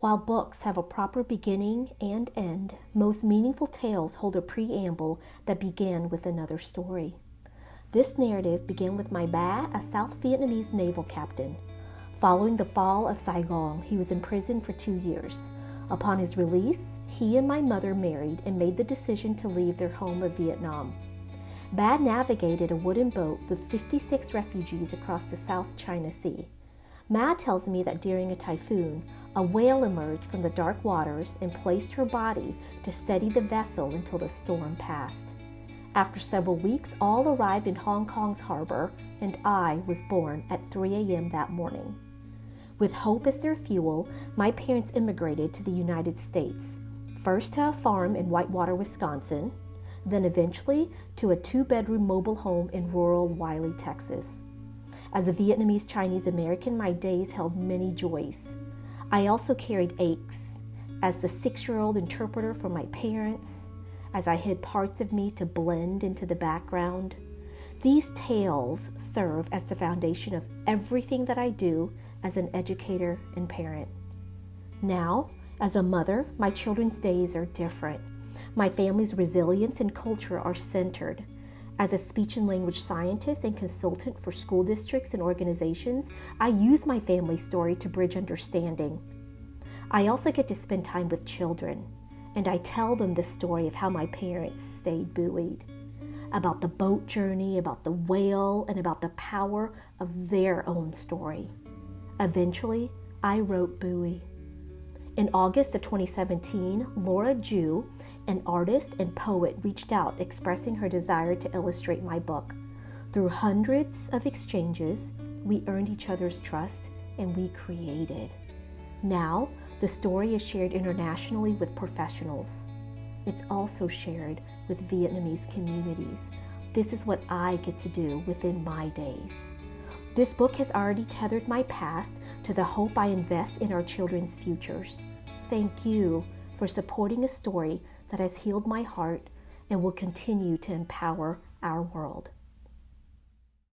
While books have a proper beginning and end, most meaningful tales hold a preamble that began with another story. This narrative began with my ba, a South Vietnamese naval captain. Following the fall of Saigon, he was imprisoned for 2 years. Upon his release, he and my mother married and made the decision to leave their home of Vietnam. Ba navigated a wooden boat with 56 refugees across the South China Sea. Ma tells me that during a typhoon, a whale emerged from the dark waters and placed her body to steady the vessel until the storm passed. After several weeks, all arrived in Hong Kong's harbor, and I was born at 3 a.m. that morning. With hope as their fuel, my parents immigrated to the United States, first to a farm in Whitewater, Wisconsin, then eventually to a 2-bedroom mobile home in rural Wiley, Texas. As a Vietnamese Chinese American, my days held many joys. I also carried aches as the 6-year-old interpreter for my parents, as I hid parts of me to blend into the background. These tales serve as the foundation of everything that I do as an educator and parent. Now, as a mother, my children's days are different. My family's resilience and culture are centered. As a speech and language scientist and consultant for school districts and organizations, I use my family story to bridge understanding. I also get to spend time with children, and I tell them the story of how my parents stayed buoyed, about the boat journey, about the whale, and about the power of their own story. Eventually, I wrote Buoy. In August of 2017, Laura Ju, an artist and poet, reached out expressing her desire to illustrate my book. Through hundreds of exchanges, we earned each other's trust and we created. Now, the story is shared internationally with professionals. It's also shared with Vietnamese communities. This is what I get to do within my days. This book has already tethered my past to the hope I invest in our children's futures. Thank you for supporting a story that has healed my heart and will continue to empower our world.